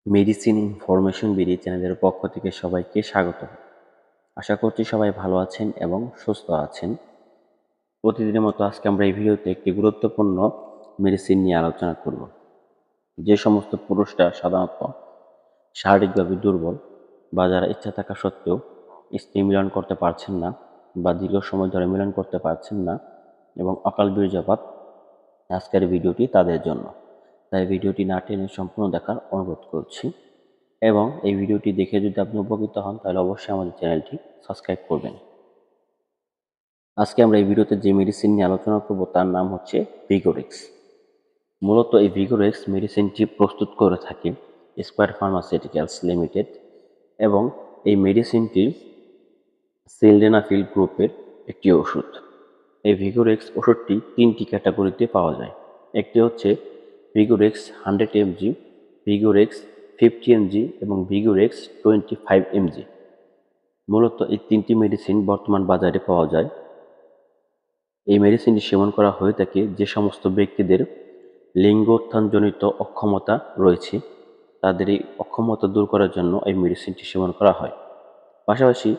Medicine information BD চ্যানেলের পক্ষ থেকে সবাইকে স্বাগত। আশা করছি সবাই ভালো আছেন এবং সুস্থ আছেন। প্রতিদিনের মতো আজকে আমরা এই ভিডিওতে একটি গুরুত্বপূর্ণ মেডিসিন নিয়ে আলোচনা করব। যে সমস্ত পুরুষরা সাধারণত শারীরিকভাবে দুর্বল বা যারা ইচ্ছা থাকা সত্ত্বেও স্ত্রী মিলন করতে পারছেন না বা দীর্ঘ সময় ধরে মিলন করতে পারছেন না এবং অকাল বীর্যপাত, আজকের ভিডিওটি তাদের জন্য। তাই ভিডিওটি না টেনে সম্পূর্ণ দেখার অনুরোধ করছি এবং এই ভিডিওটি দেখে যদি আপনি উপকৃত হন তাহলে অবশ্যই আমাদের চ্যানেলটি সাবস্ক্রাইব করবেন। আজকে আমরা এই ভিডিওতে যে মেডিসিন নিয়ে আলোচনা করব তার নাম হচ্ছে ভিগোরেক্স। মূলত এই ভিগোরেক্স মেডিসিনটি প্রস্তুত করে থাকে স্কোয়ার ফার্মাসিউটিক্যালস লিমিটেড এবং এই মেডিসিনটি সিলডেনাফিল গ্রুপের একটি ওষুধ। এই ভিগোরেক্স ওষুধটি 3টি ক্যাটাগরিতে পাওয়া যায়। একটি হচ্ছে ভিগোরেক্স 100 mg, ভিগোরেক্স 50 mg এবং ভিগোরেক্স 25 mg। মূলত এই 3টি মেডিসিন বর্তমান বাজারে পাওয়া যায়। এই মেডিসিনটি সেবন করা হয়ে থাকে যে সমস্ত ব্যক্তিদের লিঙ্গোত্থানজনিত অক্ষমতা রয়েছে, তাদের এই অক্ষমতা দূর করার জন্য এই মেডিসিনটি সেবন করা হয়। পাশাপাশি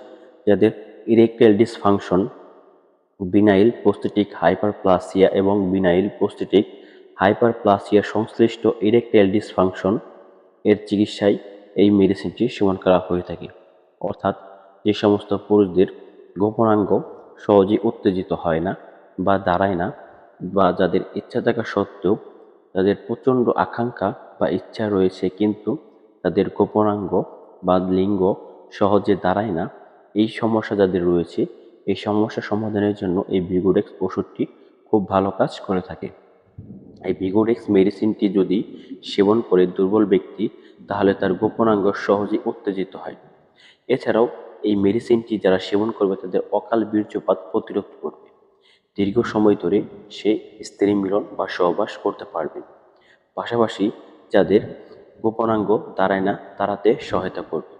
যাদের erectile dysfunction, Binail prostatic hyperplasia এবং বিনাইল প্রোস্টেটিক হাইপারপ্লাসিয়া সংশ্লিষ্ট ইরেকটাইল ডিসফাংশন এর চিকিৎসায় এই মেডিসিনটি সেবন করা হয়ে থাকে। অর্থাৎ যে সমস্ত পুরুষদের গোপনাঙ্গ সহজেই উত্তেজিত হয় না বা দাঁড়ায় না, বা যাদের ইচ্ছা থাকা সত্ত্বেও তাদের প্রচণ্ড আকাঙ্ক্ষা বা ইচ্ছা রয়েছে কিন্তু তাদের গোপনাঙ্গ বা লিঙ্গ সহজে দাঁড়ায় না, এই সমস্যা যাদের রয়েছে, এই সমস্যা সমাধানের জন্য এই ভিগোরেক্স ওষুধটি খুব ভালো কাজ করে থাকে। এই ভিগোরেক্স মেডিসিনটি যদি সেবন করে দুর্বল ব্যক্তি, তাহলে তার গোপনাঙ্গ সহজেই উত্তেজিত হয়। এছাড়াও এই মেডিসিনটি যারা সেবন করবে তাদের অকাল বীর্যপাত প্রতিরোধ করবে। দীর্ঘ সময় ধরে সে স্ত্রী মিলন বা সহবাস করতে পারবে। পাশাপাশি যাদের গোপনাঙ্গ দাঁড়ায় না দাঁড়াতে সহায়তা করবে,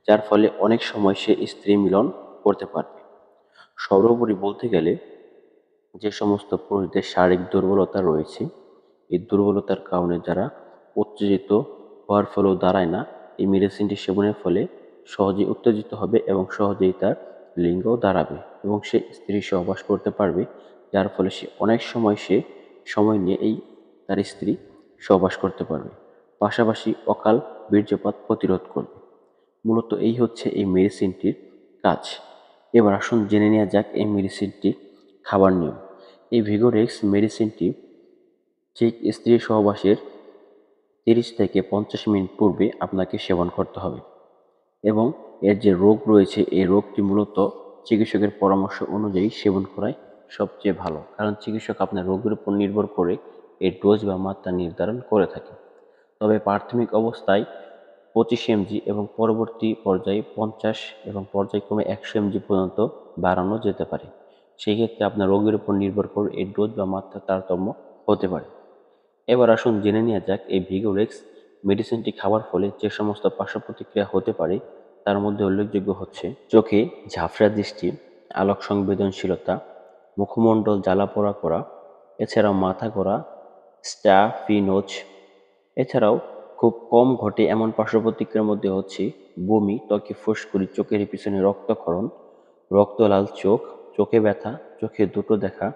যার ফলে অনেক সময় সে স্ত্রী মিলন করতে পারবে। সর্বোপরি বলতে গেলে যে সমস্ত পুরুষদের শারীরিক দুর্বলতা রয়েছে, এই দুর্বলতার কারণে যারা উত্তেজিত হওয়ার ফলেও দাঁড়ায় না, এই মেডিসিনটি সেবনের ফলে সহজেই উত্তেজিত হবে এবং সহজেই তার লিঙ্গও দাঁড়াবে এবং সে স্ত্রী সহবাস করতে পারবে, যার ফলে সে অনেক সময় সময় নিয়ে তার স্ত্রী সহবাস করতে পারবে। পাশাপাশি অকাল বীর্যপাত প্রতিরোধ করবে। মূলত এই হচ্ছে এই মেডিসিনটির কাজ। এবার আসুন জেনে নেওয়া যাক এই মেডিসিনটি খাবার নিয়ম। এই ভিগোরেক্স মেডিসিনটি ঠিক স্ত্রী সহবাসের 30 থেকে 50 মিনিট পূর্বে আপনাকে সেবন করতে হবে এবং এর যে রোগ রয়েছে এই রোগটি মূলত চিকিৎসকের পরামর্শ অনুযায়ী সেবন করাই সবচেয়ে ভালো, কারণ চিকিৎসক আপনার রোগের উপর নির্ভর করে এর ডোজ বা মাত্রা নির্ধারণ করে থাকে। তবে প্রাথমিক অবস্থায় 25 mg এবং পরবর্তী পর্যায়ে 50 এবং পর্যায়ক্রমে 100 mg পর্যন্ত বাড়ানো যেতে পারে। সেই ক্ষেত্রে আপনার রোগের উপর নির্ভর করে এর ডোজ বা মাত্রা তারতম্য হতে পারে। এবার আসুন জেনে নেওয়া যাক এই ভিগোরেক্স মেডিসিনটি খাওয়ার ফলে যে সমস্ত পার্শ্ব প্রতিক্রিয়া হতে পারে তার মধ্যে উল্লেখযোগ্য হচ্ছে চোখে ঝাপসা দৃষ্টি, আলোক সংবেদনশীলতা, মুখমণ্ডল জ্বালাপোড়া করা, এছাড়াও মাথা ঘোরা, স্টাফিনোজ। এছাড়াও খুব কম ঘটে এমন পার্শ্ব প্রতিক্রিয়ার মধ্যে হচ্ছে বমি, ত্বকে ফুসকুড়ি, চোখের পিছনে রক্তক্ষরণ, রক্তলাল চোখ, চোখে ব্যথা, চোখে দুটো দেখা,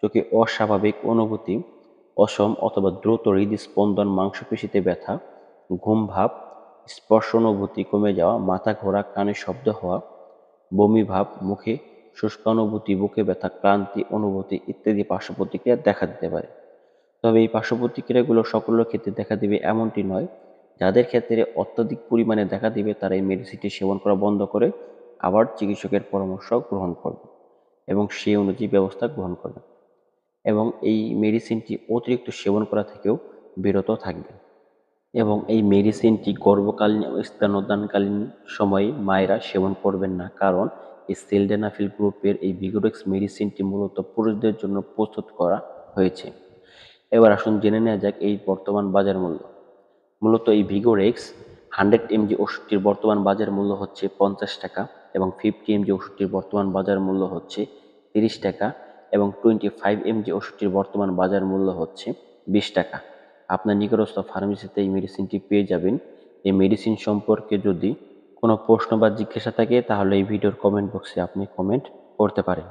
চোখে অস্বাভাবিক অনুভূতি, অসম অথবা দ্রুত হৃদস্পন্দন, মাংসপেশিতে ব্যথা, ঘুম ভাব, স্পর্শ অনুভূতি কমে যাওয়া, মাথা ঘোরা, কানে শব্দ হওয়া, বমি ভাব, মুখে শুষ্কানুভূতি, বুকে ব্যথা, ক্লান্তি অনুভূতি ইত্যাদি পার্শ্ব প্রতিক্রিয়া দেখা দিতে পারে। তবে এই পার্শ্ব প্রতিক্রিয়াগুলো সকলের ক্ষেত্রে দেখা দিবে এমনটি নয়। যাদের ক্ষেত্রে অত্যধিক পরিমাণে দেখা দিবে তারা এই মেডিসিনটি সেবন করা বন্ধ করে আবার চিকিৎসকের পরামর্শ গ্রহণ করবে এবং সেই অনুযায়ী ব্যবস্থা গ্রহণ করবে এবং এই মেডিসিনটি অতিরিক্ত সেবন করা থেকেও বিরত থাকবে। এবং এই মেডিসিনটি গর্ভকালীন ও স্তন্যদানকালীন সময়ে মায়েরা সেবন করবেন না, কারণ এই সিলডেনাফিল গ্রুপের এই ভিগোরেক্স মেডিসিনটি মূলত পুরুষদের জন্য প্রস্তুত করা হয়েছে। এবার আসুন জেনে নেওয়া যাক এই বর্তমান বাজার মূল্য। মূলত এই ভিগোরেক্স 100 mg ওষুধটির বর্তমান বাজার মূল্য হচ্ছে 50 টাকা এবং 50 mg ওষুধটির বর্তমান বাজার মূল্য হচ্ছে 30 টাকা এবং 25 mg ওষুধটির বর্তমান বাজার মূল্য হচ্ছে 20 টাকা। আপনার নিকটস্থ ফার্মেসিতে এই মেডিসিনটি পেয়ে যাবেন। এই মেডিসিন সম্পর্কে যদি কোনো প্রশ্ন বা জিজ্ঞাসা থাকে তাহলে এই ভিডিওর কমেন্ট বক্সে আপনি কমেন্ট করতে পারেন।